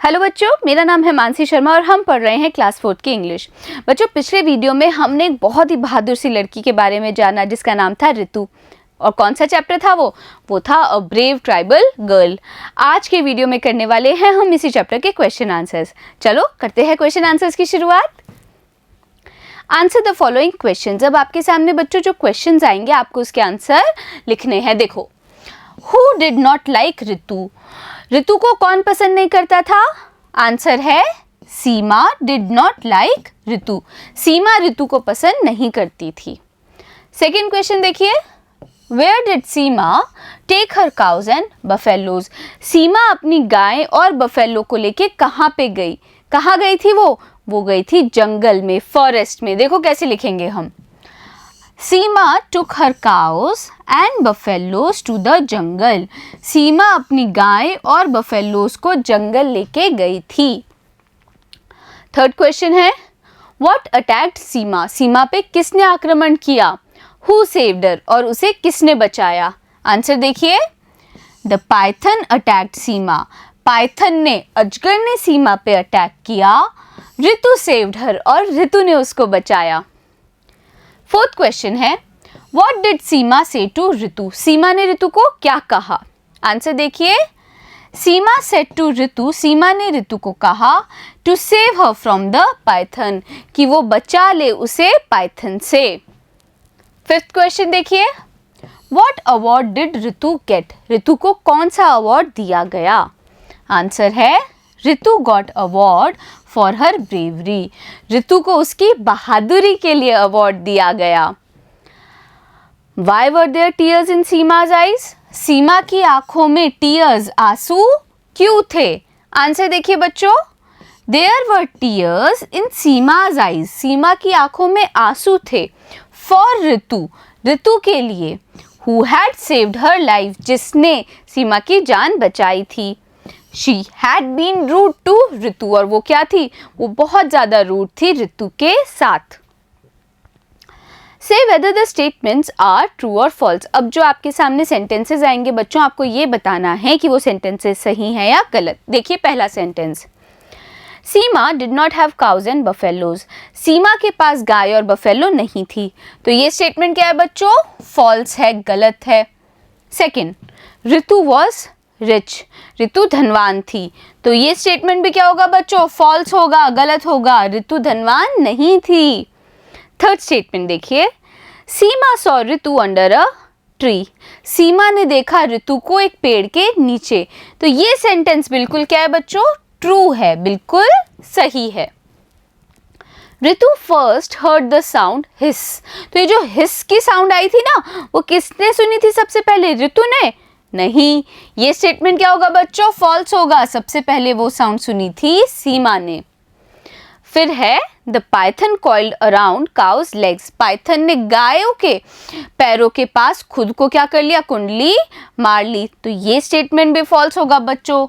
Hello बच्चों, मेरा नाम है मानसी शर्मा और हम पढ़ रहे हैं क्लास 4 की इंग्लिश। बच्चों, पिछले वीडियो में हमने एक बहुत ही बहादुर सी लड़की के बारे में जाना जिसका नाम था ऋतु। और कौन सा चैप्टर था वो था अ ब्रेव ट्राइबल गर्ल। आज के वीडियो में करने वाले हैं हम इसी चैप्टर के क्वेश्चन आंसर्स। चलो करते हैं क्वेश्चन आंसर्स की शुरुआत। Answer the following question. अब आपके सामने बच्चों जो क्वेश्चन आएंगे आपको उसके आंसर लिखने हैं। देखो, who did not like Ritu. Ritu को कौन पसंद नहीं करता था? आंसर है Seema did not like Ritu. Seema Ritu को पसंद नहीं करती थी। सेकेंड क्वेश्चन देखिए, where did Seema take her cows and buffaloes. Seema अपनी गाय और बफेलो को लेके कहाँ पे गई? कहाँ गई थी वो गई थी जंगल में, फॉरेस्ट में। देखो कैसे लिखेंगे हम। सीमा took her cows and buffaloes to the jungle. सीमा अपनी गाय और बफेलोस को जंगल लेके गई थी। थर्ड क्वेश्चन है, What attacked सीमा। सीमा पे किसने आक्रमण किया? Who saved her। और उसे किसने बचाया? आंसर देखिए, The python attacked Seema. Python ने, अजगर ने सीमा पे अटैक किया। ऋतु saved her और ऋतु ने उसको बचाया। फोर्थ क्वेश्चन है, व्हाट डिड सीमा से टू ऋतु। सीमा ने ऋतु को क्या कहा? आंसर देखिए, सीमा सेड टू ऋतु। सीमा ने ऋतु को कहा to save her from the python, कि वो बचा ले उसे पाइथन से। फिफ्थ क्वेश्चन देखिए, what award did Ritu get. Ritu को कौन सा अवार्ड दिया गया? आंसर है Ritu got award for her bravery. Ritu को उसकी बहादुरी के लिए अवार्ड दिया गया। Why were there tears in Sima's eyes? सीमा की आंखों में टीयर्स, आंसू क्यों थे? आंसर देखिए बच्चों, There were tears in Sima's eyes। सीमा की आंखों में आंसू थे। For ऋतु, ऋतु के लिए। Who had saved her life, जिसने सीमा की जान बचाई थी। She had been rude to ऋतु, और वो क्या थी? वो बहुत ज़्यादा रूड थी ऋतु के साथ। Say whether the statements are true or false। अब जो आपके सामने सेंटेंसेस आएंगे बच्चों, आपको ये बताना है कि वो सेंटेंसेस सही हैं या गलत। देखिए पहला sentence, Seema did not have cows and buffaloes. Seema के पास गाय और बफेलो नहीं थी। तो ये स्टेटमेंट क्या है बच्चों? फॉल्स है, गलत है। Second, Ritu was rich. Ritu धनवान थी। तो ये स्टेटमेंट भी क्या होगा बच्चों? फॉल्स होगा, गलत होगा। ऋतु धनवान नहीं थी। थर्ड स्टेटमेंट देखिए, Seema saw Ritu under a tree. Seema ने देखा ऋतु को एक पेड़ के नीचे। तो ये सेंटेंस बिल्कुल क्या है बच्चों? ट्रू है, बिल्कुल सही है। ऋतु फर्स्ट हर्ड द साउंड हिस। तो ये जो हिस की साउंड आई थी ना, वो किसने सुनी थी सबसे पहले? ऋतु ने नहीं। ये स्टेटमेंट क्या होगा बच्चों? फॉल्स होगा। सबसे पहले वो साउंड सुनी थी सीमा ने। फिर है, the python coiled around cows legs. Python ने गायों के पैरों के पास खुद को क्या कर लिया? कुंडली मार ली। तो ये स्टेटमेंट भी फॉल्स होगा बच्चों।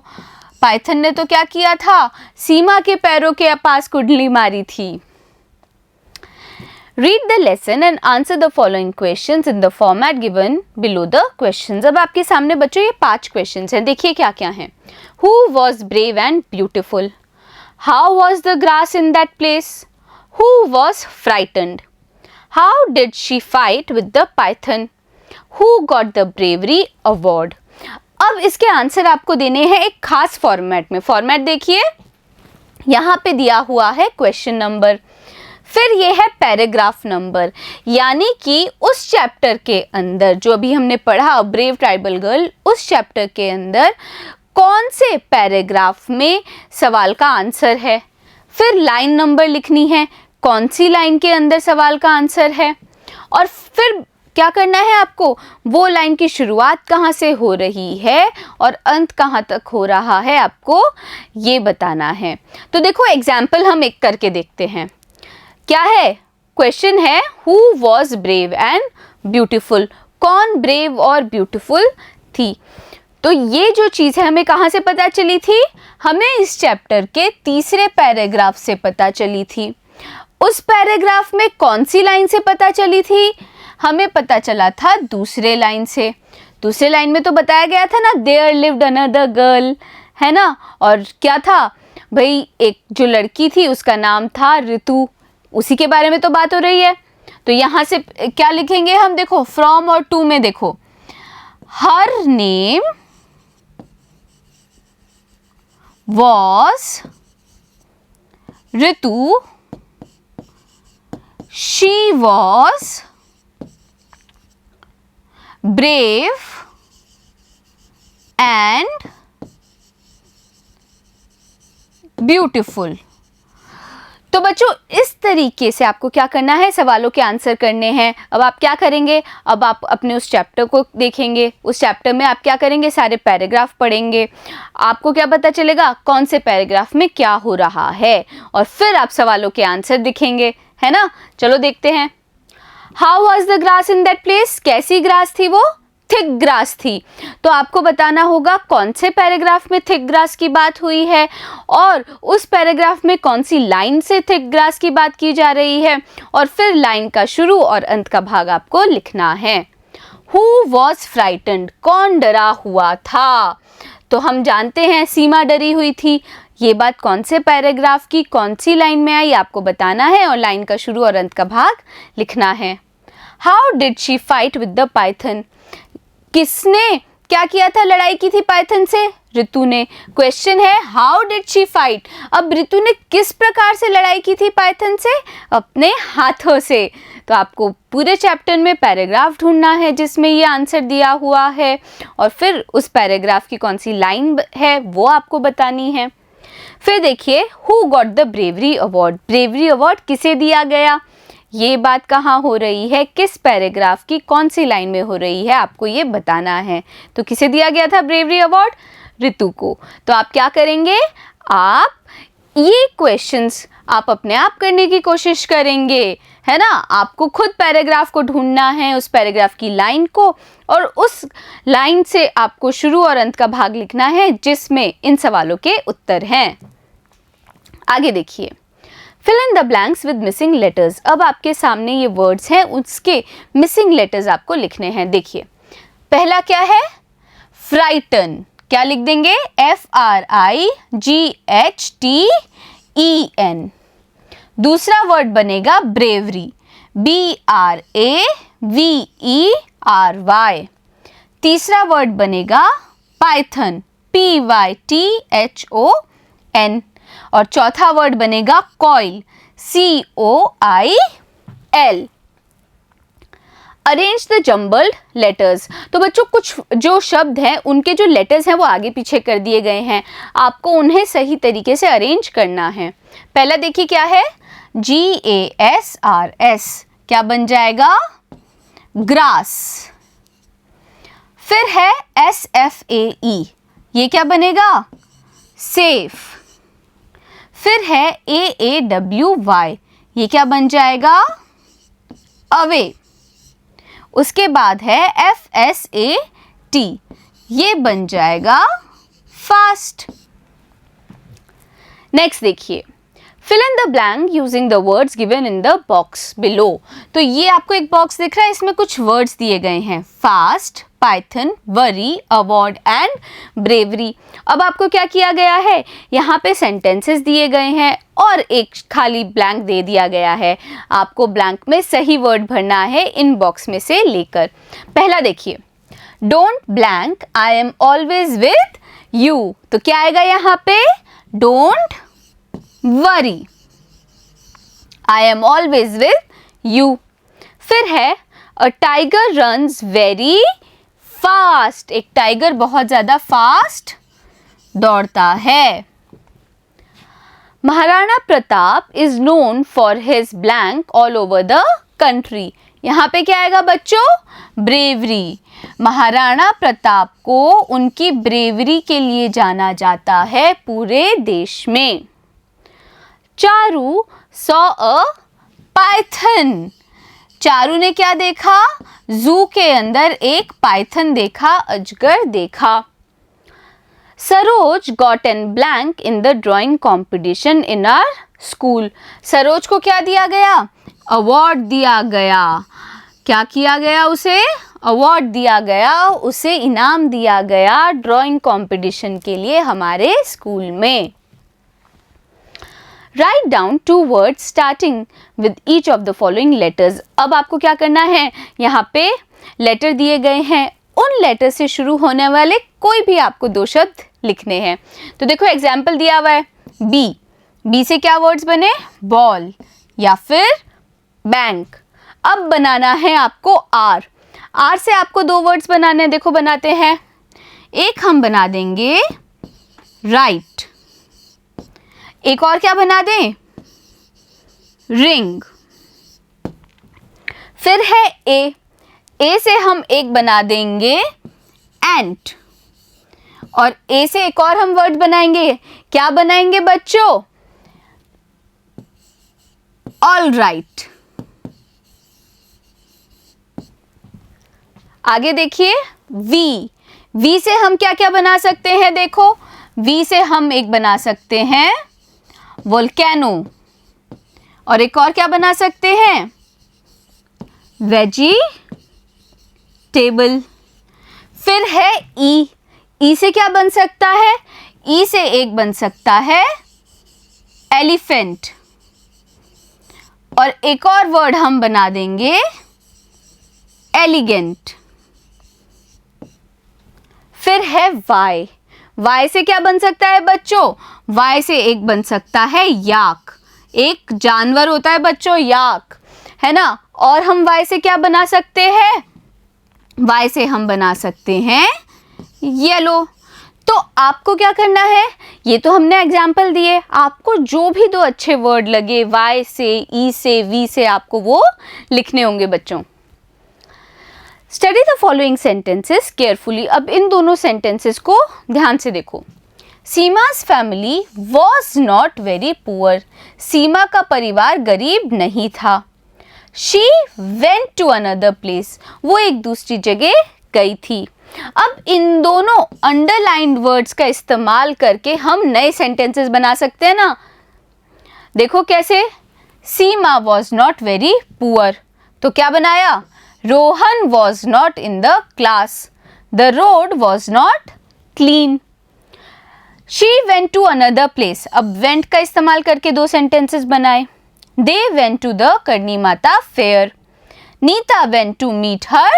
पाइथन ने तो क्या किया था? सीमा के पैरों के पास कुंडली मारी थी। Read the lesson and answer the following questions in the format given below the questions। अब आपके सामने बच्चों ये 5 questions हैं। देखिए क्या क्या हैं। Who was brave and beautiful? How was the grass in that place? Who was frightened? How did she fight with the python? Who got the bravery award? अब इसके आंसर आपको देने हैं एक खास फॉर्मेट में। फॉर्मेट देखिए, यहाँ पे दिया हुआ है क्वेश्चन नंबर, फिर ये है पैराग्राफ नंबर। यानी कि उस चैप्टर के अंदर जो अभी हमने पढ़ा ब्रेव ट्राइबल गर्ल, उस चैप्टर के अंदर कौन से पैराग्राफ में सवाल का आंसर है। फिर लाइन नंबर लिखनी है, कौन सी लाइन के अंदर सवाल का आंसर है। और फिर क्या करना है आपको? वो लाइन की शुरुआत कहाँ से हो रही है और अंत कहाँ तक हो रहा है, आपको ये बताना है। तो देखो एग्जाम्पल हम एक करके देखते हैं। क्या है? क्वेश्चन है, who was brave and beautiful. कौन ब्रेव और ब्यूटिफुल थी? तो ये जो चीज़ है हमें कहाँ से पता चली थी? हमें इस चैप्टर के तीसरे पैराग्राफ से पता चली थी। उस पैराग्राफ में कौन सी लाइन से पता चली थी? हमें पता चला था दूसरे लाइन से। दूसरे लाइन में तो बताया गया था ना, देयर लिव्ड अनदर गर्ल, है ना। और क्या था? भाई एक जो लड़की थी उसका नाम था ऋतु, उसी के बारे में तो बात हो रही है। तो यहाँ से क्या लिखेंगे हम, देखो फ्रॉम और टू में देखो, her name was Ritu, she was brave and beautiful. तो बच्चों इस तरीके से आपको क्या करना है, सवालों के आंसर करने हैं। अब आप क्या करेंगे, अब आप अपने उस चैप्टर को देखेंगे, उस चैप्टर में आप क्या करेंगे, सारे पैराग्राफ पढ़ेंगे, आपको क्या पता चलेगा कौन से पैराग्राफ में क्या हो रहा है, और फिर आप सवालों के आंसर दिखेंगे, है ना। चलो देखते हैं। How was the grass in that place, कैसी ग्रास थी वो, थिक ग्रास थी। तो आपको बताना होगा कौन से पैराग्राफ में थिक ग्रास की बात हुई है, और उस पैराग्राफ में कौन सी लाइन से थिक ग्रास की बात की जा रही है, और फिर लाइन का शुरू और अंत का भाग आपको लिखना है। Who was frightened, कौन डरा हुआ था। तो हम जानते हैं सीमा डरी हुई थी। ये बात कौन से पैराग्राफ की कौन सी लाइन में आई आपको बताना है, और लाइन का शुरू और अंत का भाग लिखना है। How did she fight with the python, किसने क्या किया था, लड़ाई की थी पाइथन से, ऋतु ने। क्वेश्चन है हाउ डिड शी फाइट, अब ऋतु ने किस प्रकार से लड़ाई की थी पाइथन से, अपने हाथों से। तो आपको पूरे चैप्टर में पैराग्राफ ढूंढना है जिसमें ये आंसर दिया हुआ है, और फिर उस पैराग्राफ की कौन सी लाइन है वो आपको बतानी है। फिर देखिए who got the bravery award, bravery award किसे दिया गया, ये बात कहाँ हो रही है, किस पैराग्राफ की कौन सी लाइन में हो रही है, आपको ये बताना है। तो किसे दिया गया था ब्रेवरी अवार्ड, ऋतु को। तो आप क्या करेंगे, आप ये क्वेश्चंस आप अपने आप करने की कोशिश करेंगे, है ना। आपको खुद पैराग्राफ को ढूंढना है, उस पैराग्राफ की लाइन को, और उस लाइन से आपको शुरू और अंत का भाग लिखना है जिसमें इन सवालों के उत्तर हैं। आगे देखिए, fill in the blanks with missing letters. अब आपके सामने ये वर्ड्स हैं, उसके मिसिंग लेटर्स आपको लिखने हैं। देखिए पहला क्या है, फ्राइटन, क्या लिख देंगे, FRIGHTEN। दूसरा वर्ड बनेगा ब्रेवरी, BRAVERY। तीसरा वर्ड बनेगा पाइथन, PYTHON। और चौथा वर्ड बनेगा coil, COIL। Arrange the jumbled letters. तो बच्चों कुछ जो शब्द हैं उनके जो लेटर्स हैं वो आगे पीछे कर दिए गए हैं, आपको उन्हें सही तरीके से अरेंज करना है। पहला देखिए क्या है, GASRS, क्या बन जाएगा, ग्रास। फिर है SFAE, ये क्या बनेगा, सेफ। फिर है AAWY, ये क्या बन जाएगा, अवे। उसके बाद है FSAT, ये बन जाएगा फास्ट। नेक्स्ट देखिए, fill in the blank using the words given in the box below. तो ये आपको एक बॉक्स दिख रहा है, इसमें कुछ वर्ड्स दिए गए हैं, fast, Python, worry, award and bravery. अब आपको क्या किया गया है, यहाँ पे सेंटेंसेस दिए गए हैं और एक खाली ब्लैंक दे दिया गया है। आपको ब्लैंक में सही वर्ड भरना है इन बॉक्स में से लेकर। पहला देखिए, don't blank I am always with you. तो क्या आएगा यहाँ पे, don't worry, I am always with you. फिर है a tiger runs very fast, एक टाइगर बहुत ज्यादा फास्ट दौड़ता है। Maharana Pratap is known for his blank all over the country. यहाँ पे क्या आएगा बच्चों, ब्रेवरी। महाराणा प्रताप को उनकी ब्रेवरी के लिए जाना जाता है पूरे देश में। Charu saw a Python, Charu ने क्या देखा, जू के अंदर एक पाइथन देखा, अजगर देखा। Saroj got an blank in the drawing competition in our school. Saroj को क्या दिया गया, अवार्ड दिया गया। क्या किया गया, उसे अवार्ड दिया गया, उसे इनाम दिया गया ड्राइंग कॉम्पिटिशन के लिए हमारे स्कूल में। Write down 2 words starting with each of the following letters. अब आपको क्या करना है, यहाँ पे लेटर दिए गए हैं, उन लेटर से शुरू होने वाले कोई भी आपको 2 शब्द लिखने हैं। तो देखो एग्जाम्पल दिया हुआ है बी, बी से क्या वर्ड्स बने, बॉल या फिर बैंक। अब बनाना है आपको आर, आर से आपको 2 वर्ड्स बनाने हैं, देखो बनाते हैं। एक हम बना देंगे राइट, एक और क्या बना दें, रिंग। फिर है ए, ए से हम एक बना देंगे एंट, और ए से एक और हम वर्ड बनाएंगे, क्या बनाएंगे बच्चों, ऑल राइट। आगे देखिए वी, वी से हम क्या क्या बना सकते हैं, देखो वी से हम एक बना सकते हैं वोल्केनो, और एक और क्या बना सकते हैं, वेजिटेबल। फिर है ई, ई से क्या बन सकता है, ई से एक बन सकता है एलिफेंट, और एक और वर्ड हम बना देंगे एलिगेंट। फिर है वाई, वाई से क्या बन सकता है बच्चों, वाई से एक बन सकता है याक, एक जानवर होता है बच्चों याक, है ना। और हम वाई से क्या बना सकते हैं, वाई से हम बना सकते हैं येलो। तो आपको क्या करना है, ये तो हमने एग्जाम्पल दिए, आपको जो भी 2 अच्छे वर्ड लगे वाई से, ई से, वी से, आपको वो लिखने होंगे बच्चों। Study the following sentences carefully. अब इन दोनों सेंटेंसेस को ध्यान से देखो। Seema's family was not very poor, Seema का परिवार गरीब नहीं था। She went to another place, वो एक दूसरी जगह गई थी। अब इन दोनों अंडरलाइंड वर्ड्स का इस्तेमाल करके हम नए सेंटेंसेस बना सकते हैं ना। देखो कैसे, Seema was not very poor, तो क्या बनाया, Rohan was not in the class, the road was not clean. She went to another place, अब वेंट का इस्तेमाल करके 2 सेंटेंसेस बनाए। They went to the Karni Mata fair, Neeta went to meet her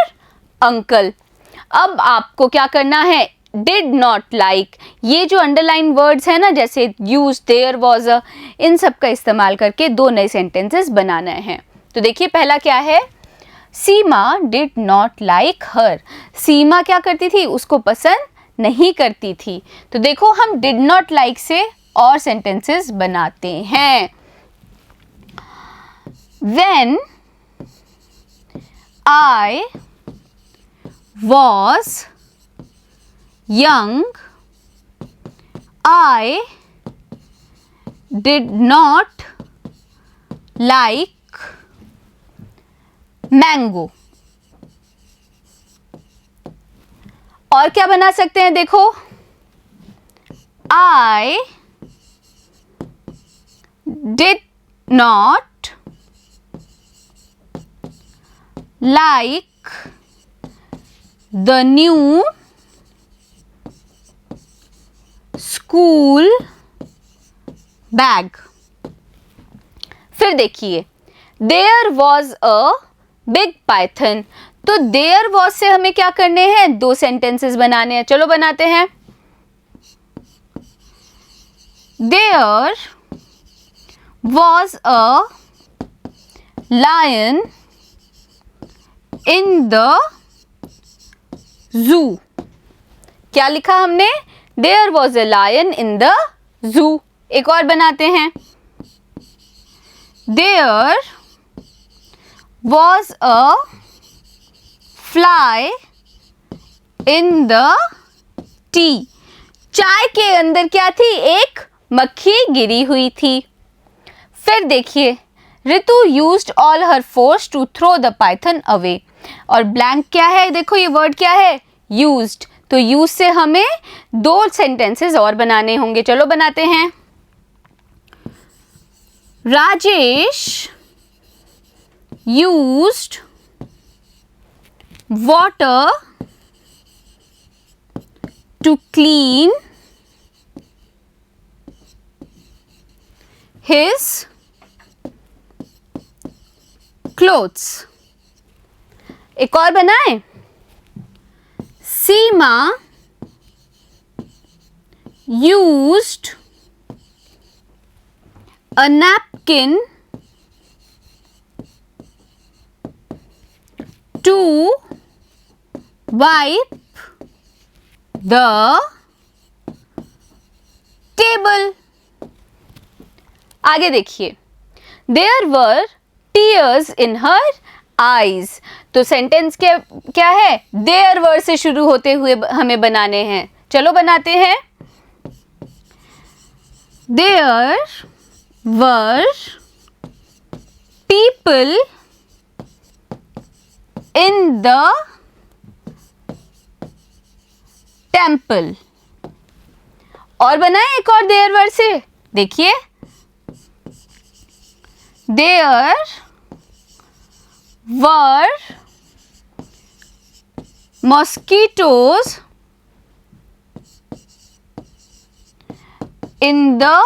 uncle. अब आपको क्या करना है, डिड नॉट लाइक, ये जो अंडरलाइन वर्ड्स है ना, जैसे यूज, देयर, वॉज, इन सब का इस्तेमाल करके 2 नए सेंटेंसेस बनाना है। तो देखिए पहला क्या है, सीमा डिड नॉट लाइक हर, सीमा क्या करती थी, उसको पसंद नहीं करती थी। तो देखो हम डिड नॉट लाइक से और सेंटेंसेस बनाते हैं। When I was young, I did not like mango. और क्या बना सकते हैं, देखो I did not like the new school bag. फिर देखिए there was a big python, तो there was से हमें क्या करने हैं, 2 सेंटेंसेस बनाने हैं। चलो बनाते हैं। There was a lion in the zoo, क्या लिखा हमने, There was a lion in the zoo। एक और बनाते हैं, There was a fly in the tea, चाय के अंदर क्या थी, एक मक्खी गिरी हुई थी। फिर देखिए Ritu used all her force to throw the python away, और ब्लैंक क्या है, देखो ये वर्ड क्या है, यूज्ड, तो यूज से हमें 2 सेंटेंसेस और बनाने होंगे। चलो बनाते हैं। Rajesh used water to clean his clothes. एक और बनाए, सीमा used a napkin to wipe the table. आगे देखिए, there were tears in her eyes. तो सेंटेंस क्या है, there were से शुरू होते हुए हमें बनाने हैं. चलो बनाते हैं. There were people in the temple. और बनाए एक और there were से. देखिए, there were mosquitoes in the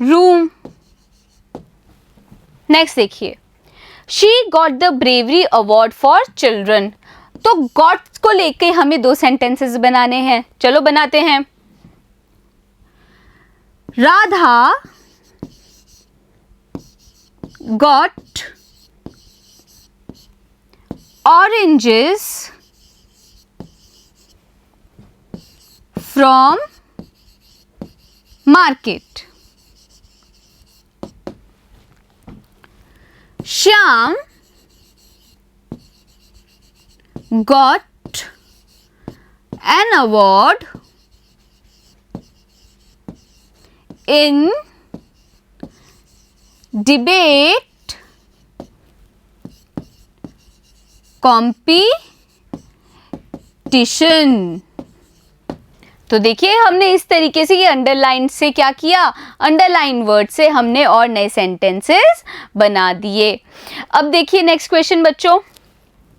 room. Next देखिए, she got the bravery award for children. तो गॉट को लेके हमें दो सेंटेंसेस बनाने हैं. चलो बनाते हैं. Radha got oranges from market. Shyam got an award in debate competition. तो देखिए, हमने इस तरीके से ये अंडरलाइन से क्या किया, अंडरलाइन वर्ड से हमने और नए सेंटेंसेस बना दिए. अब देखिए नेक्स्ट क्वेश्चन बच्चों,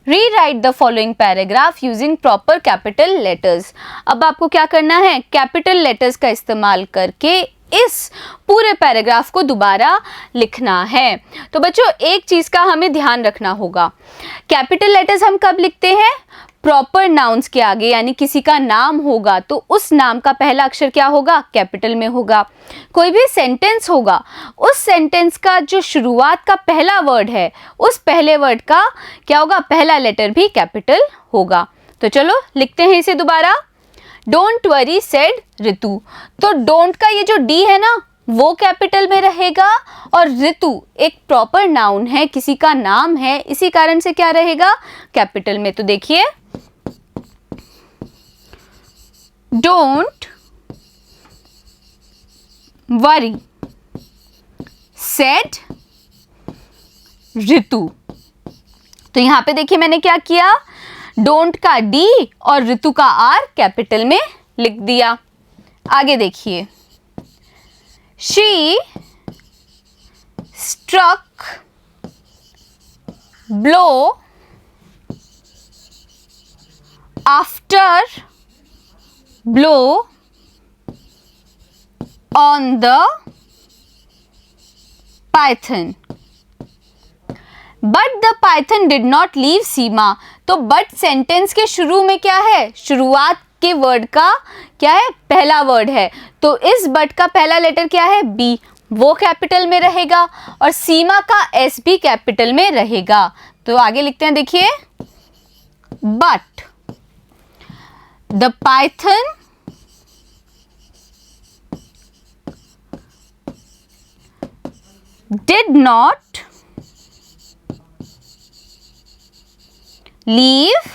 rewrite the following paragraph using proper capital letters. अब आपको क्या करना है, कैपिटल लेटर्स का इस्तेमाल करके इस पूरे पैराग्राफ को दोबारा लिखना है. तो बच्चों एक चीज़ का हमें ध्यान रखना होगा, कैपिटल लेटर्स हम कब लिखते हैं, प्रॉपर नाउन्स के आगे, यानी किसी का नाम होगा तो उस नाम का पहला अक्षर क्या होगा, कैपिटल में होगा. कोई भी सेंटेंस होगा, उस सेंटेंस का जो शुरुआत का पहला वर्ड है, उस पहले वर्ड का क्या होगा, पहला लेटर भी कैपिटल होगा. तो चलो लिखते हैं इसे दोबारा. डोंट वरी सेड ऋतु. तो डोंट का ये जो डी है ना, वो कैपिटल में रहेगा, और ऋतु एक प्रॉपर नाउन है, किसी का नाम है, इसी कारण से क्या रहेगा, कैपिटल में. तो देखिए, डोंट वरी सेड ऋतु. तो यहां पे देखिए मैंने क्या किया, डोंट का डी और ऋतु का आर कैपिटल में लिख दिया. आगे देखिए, she struck blow after blow on the python. But the python did not leave Seema. तो बट सेंटेंस के शुरू में क्या है, शुरुआत के वर्ड का क्या है, पहला वर्ड है. तो इस बट का पहला लेटर क्या है, बी, वो कैपिटल में रहेगा, और सीमा का एस भी कैपिटल में रहेगा. तो आगे लिखते हैं, देखिए, but the python did not leave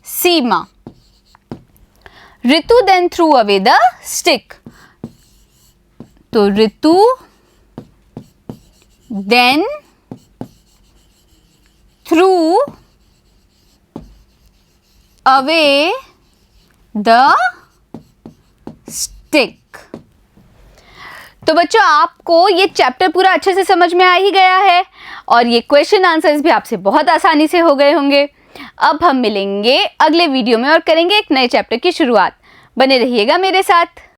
Seema. Ritu then threw away the stick. तो ऋतु then threw away the stick. तो बच्चों आपको ये चैप्टर पूरा अच्छे से समझ में आ ही गया है, और ये क्वेश्चन आंसर्स भी आपसे बहुत आसानी से हो गए होंगे. अब हम मिलेंगे अगले वीडियो में और करेंगे एक नए चैप्टर की शुरुआत. बने रहिएगा मेरे साथ.